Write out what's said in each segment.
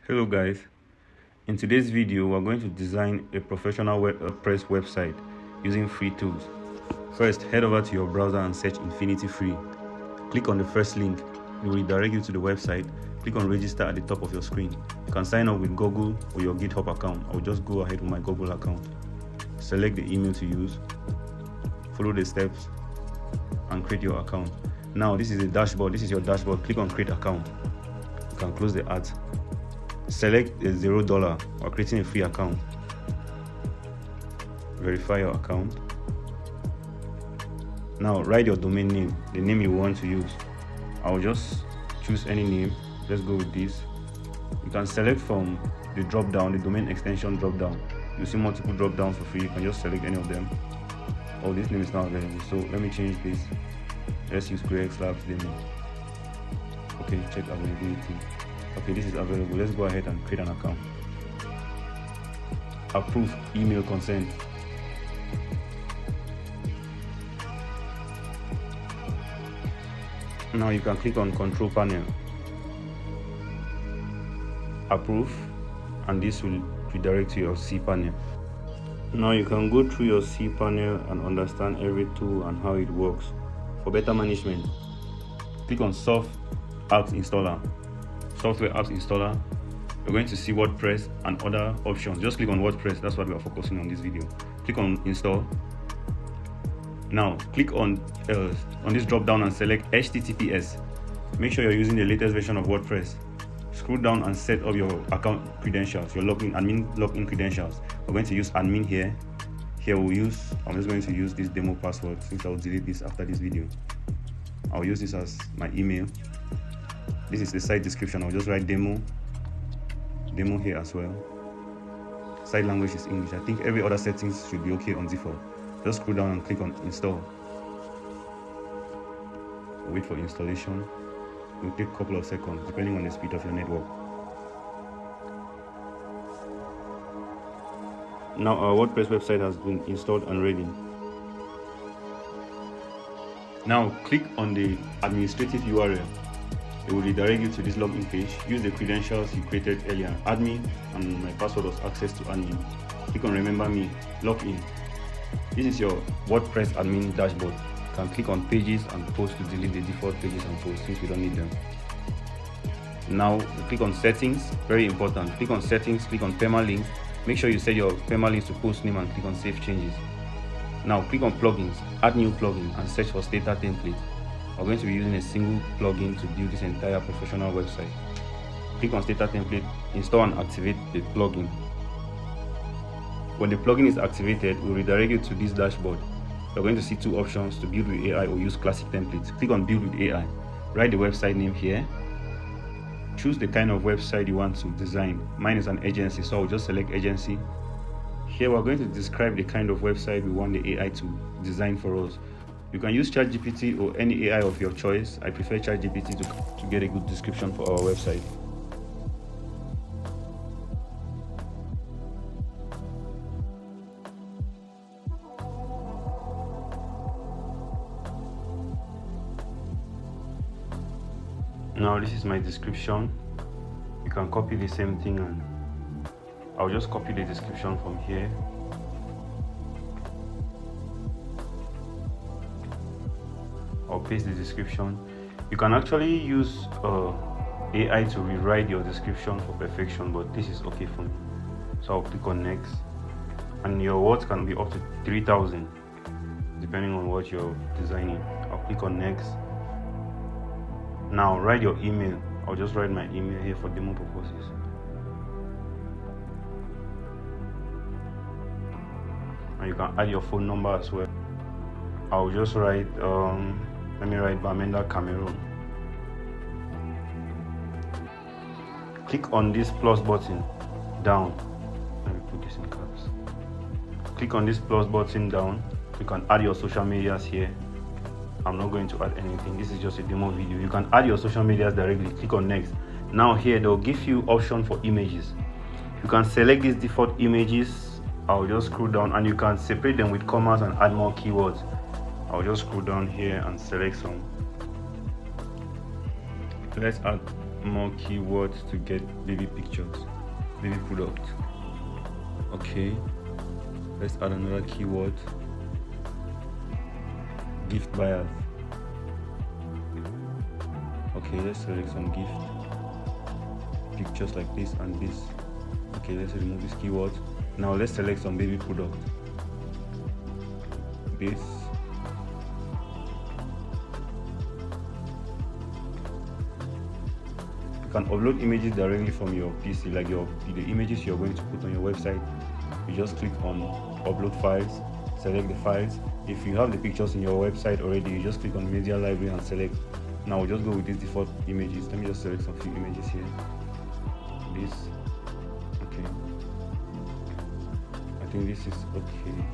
Hello guys, in today's video we're going to design a professional WordPress website using free tools. First, head over to your browser and search Infinity Free. Click on the first link, it will redirect you to the website. Click on register at the top of your screen. You can sign up with Google or your GitHub account. I'll just go ahead with my Google account. Select the email to use, follow the steps and create your account. Now this is a dashboard, this is your dashboard. Click on create account. You can close the ads. Select a $0 or creating a free account. Verify your account. Now write your domain name, the name you want to use. I'll just choose any name. Let's go with this. You can select from the drop down, the domain extension drop down. You see multiple drop downs for free. You can just select any of them. Oh, this name is not available, so let me change this. Let's use QX Labs demo. Okay, check availability. Okay, this is available. Let's go ahead and create an account. Approve email consent. Now you can click on control panel. Approve, and this will redirect to your C panel. Now you can go through your C panel and understand every tool and how it works. For better management, click on Soft Apps Installer. Software Apps Installer. You're going to see WordPress and other options. Just click on WordPress. That's what we are focusing on this video. Click on Install. Now click on this drop down and select HTTPS. Make sure you're using the latest version of WordPress. Scroll down and set up your account credentials, your admin login credentials. We're going to use admin here. I'm just going to use this demo password since I'll delete this after this video. I'll use this as my email. This is the site description. I'll just write demo here as well. Site language is English. I think every other settings should be okay on default. Just scroll down and click on install. Wait for installation. It will take a couple of seconds depending on the speed of your network. Now our WordPress website has been installed and ready. Now click on the administrative URL. It will redirect you to this login page. Use the credentials you created earlier. Admin, and my password was access to admin. Click on remember me, log in. This is your WordPress admin dashboard. You can click on pages and posts to delete the default pages and posts since you don't need them. Now click on settings, very important. Click on settings, click on permalinks. Make sure you set your permalinks to post name and click on save changes. Now click on plugins, add new plugin and search for Stata template. We're going to be using a single plugin to build this entire professional website. Click on Stata template, install and activate the plugin. When the plugin is activated, we'll redirect you to this dashboard. You're going to see two options: to build with AI or use classic templates. Click on build with AI. Write the website name here. Choose the kind of website you want to design. Mine is an agency, so I'll just select agency. Here we're going to describe the kind of website we want the AI to design for us. You can use ChatGPT or any AI of your choice. I prefer ChatGPT to get a good description for our website. Now this is my description. You can copy the same thing, and I'll just copy the description from here. I'll paste the description. You can actually use AI to rewrite your description for perfection, but this is okay for me. So I'll click on next, and your words can be up to 3,000 depending on what you're designing. I'll click on next. Now write your email. I'll just write my email here for demo purposes. And you can add your phone number as well. I'll just write let me write Bamenda Cameroon. Click on this plus button down. Let me put this in caps. Click on this plus button down. You can add your social medias here. I'm not going to add anything. This is just a demo video. You can add your social medias directly. Click on next. Now here they'll give you option for images. You can select these default images. I'll just scroll down and you can separate them with commas and add more keywords. I'll just scroll down here and select some. Let's add more keywords to get baby pictures, baby product. Okay, let's add another keyword, gift buyers. Okay, let's select some gift pictures like this and this. Okay, let's remove this keyword. Now let's select some baby product. This. You can upload images directly from your PC, like the images you're going to put on your website. You just click on upload files, select the files. If you have the pictures in your website already, you just click on media library and select. Now we'll just go with these default images. Let me just select some few images here. This. Okay. I think this is okay.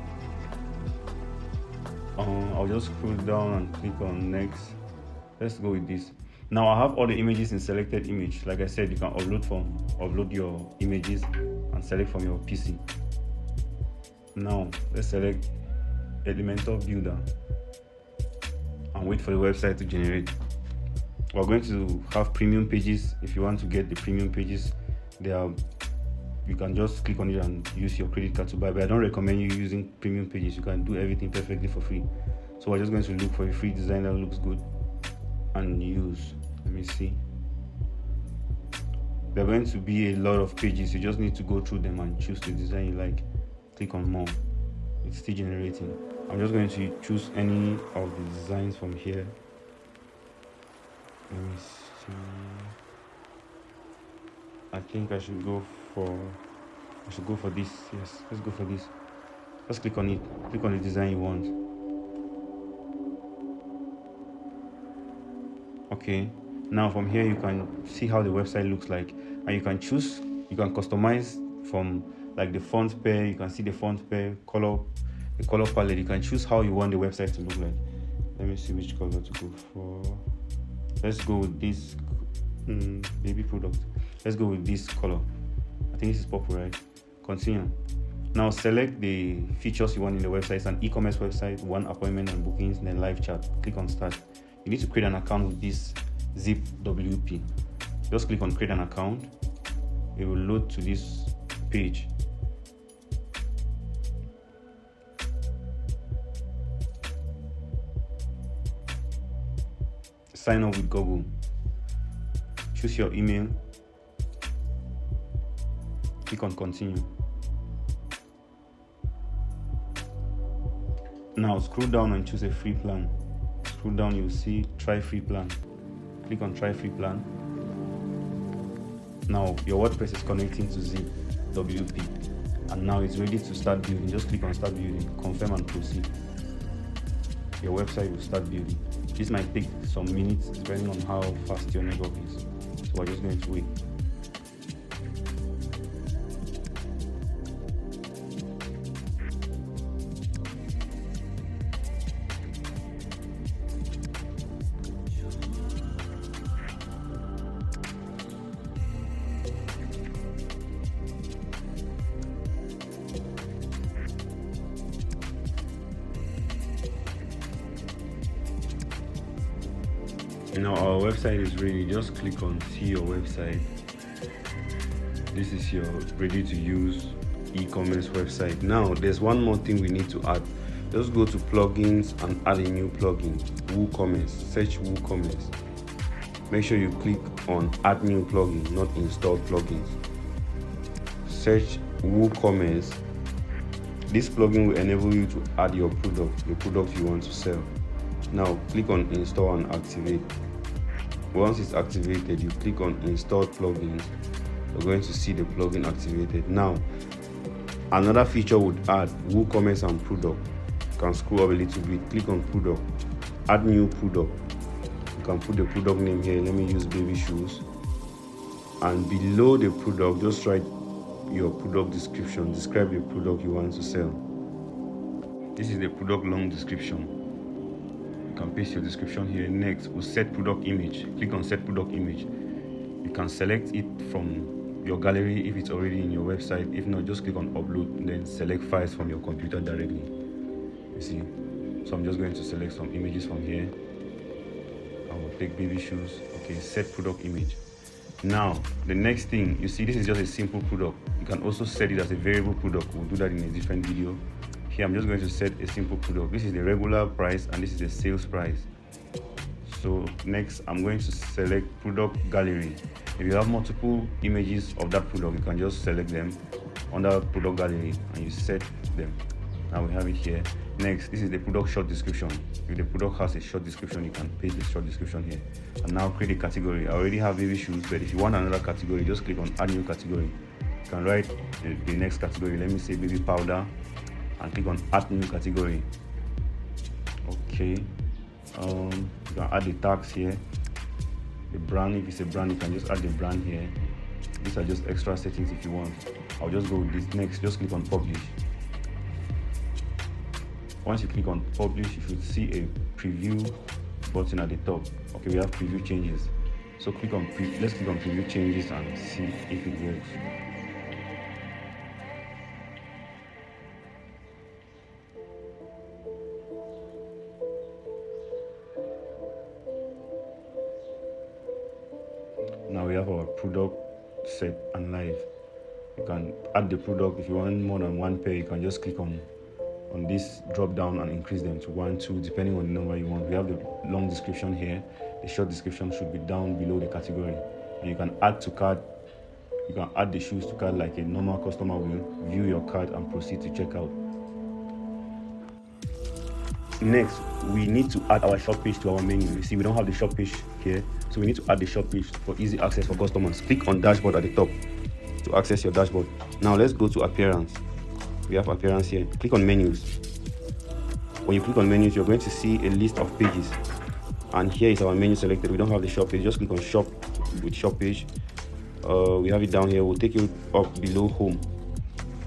I'll just scroll down and click on next. Let's go with this. Now I have all the images in selected image. Like I said, you can upload your images and select from your PC. Now let's select Elementor Builder and wait for the website to generate. We're going to have premium pages. If you want to get the premium pages, you can just click on it and use your credit card to buy, but I don't recommend you using premium pages. You can do everything perfectly for free. So we're just going to look for a free design that looks good and use. Let me see. There are going to be a lot of pages. You just need to go through them and choose the design you like. Click on more. It's still generating. I'm just going to choose any of the designs from here. Let me see. I think I should go for this. Yes, let's go for this. Just click on it. Click on the design you want. Okay. Now from here you can see how the website looks like, and you can customize from like the font pair. You can see the font pair, the color palette. You can choose how you want the website to look like. Let me see which color to go for. Let's go with this baby product. Let's go with this color. I think this is purple, right? Continue. Now select the features you want in the website. It's an e-commerce website, one appointment and bookings, then live chat. Click on start. You need to create an account with this zip WP. Just click on create an account. It will load to this page. Sign up with Google. Choose your email. Click on continue. Now scroll down and choose a free plan. Scroll down, you'll see try free plan. Click on try free plan. Now your WordPress is connecting to Zip WP, and now it's ready to start building. Just click on start building, confirm and proceed. Your website will start building. This might take some minutes depending on how fast your network is. So we're just going to wait. And now our website is ready. Just click on see your website. This is your ready to use e-commerce website. Now there's one more thing we need to add. Just go to plugins and add a new plugin, WooCommerce. Search WooCommerce. Make sure you click on add new plugin, not install plugins. Search WooCommerce. This plugin will enable you to add your product you want to sell. Now click on install and activate. Once it's activated, you click on install plugins. You're going to see the plugin activated. Now another feature would add WooCommerce and product. You can scroll up a little bit, click on product, add new product. You can put the product name here. Let me use baby shoes, and below the product just write your product description. Describe the product you want to sell. This is the product long description. You can paste your description here. Next, we'll set product image. Click on set product image. You can select it from your gallery if it's already in your website. If not, just click on upload and then select files from your computer directly. You see, so I'm just going to select some images from here. I will take baby shoes. Okay, set product image. Now the next thing you see, this is just a simple product. You can also set it as a variable product. We'll do that in a different video. Here I'm just going to set a simple product. This is the regular price and this is the sales price. So next I'm going to select product gallery. If you have multiple images of that product, you can just select them under product gallery and you set them. Now we have it here. Next, this is the product short description. If the product has a short description, you can paste the short description here. And now create a category. I already have baby shoes, but if you want another category, just click on add new category. You can write the next category. Let me say baby powder and click on add new category. Okay. You can add the tags here. The brand, if it's a brand, you can just add the brand here. These are just extra settings if you want. I'll just go with this. Next, just click on publish. Once you click on publish, you should see a preview button at the top. Okay, we have preview changes. So let's click on preview changes and see if it works. Now we have our product set and live. You can add the product. If you want more than one pair, you can just click on this drop down and increase them to 1, 2 depending on the number you want. We have the long description here. The short description should be down below the category, and you can add to cart. You can add the shoes to cart like a normal customer will. View your cart and proceed to checkout. Next, we need to add our shop page to our menu. You see, we don't have the shop page here, so we need to add the shop page for easy access for customers. Click on dashboard at the top to access your dashboard. Now let's go to appearance. We have appearance here. Click on menus. When you click on menus, you're going to see a list of pages, and here is our menu selected. We don't have the shop page. Just click on shop with shop page. We have it down here. We'll take you up below home.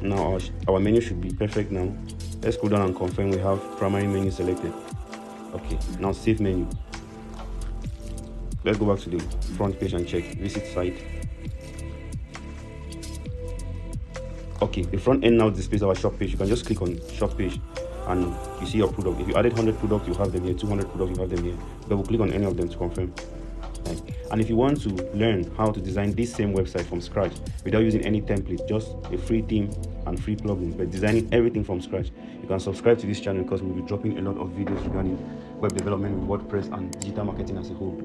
Now our menu should be perfect. Now let's go down and confirm we have primary menu selected. Okay, now save menu. Let's go back to the front page and check visit site. Okay, the front end now displays our shop page. You can just click on shop page and you see your product. If you added 100 products, you have them here. 200 products, you have them here. Double click on any of them to confirm. Right. And if you want to learn how to design this same website from scratch without using any template, just a free theme and free plugin, but designing everything from scratch, you can subscribe to this channel because we'll be dropping a lot of videos regarding web development with WordPress and digital marketing as a whole.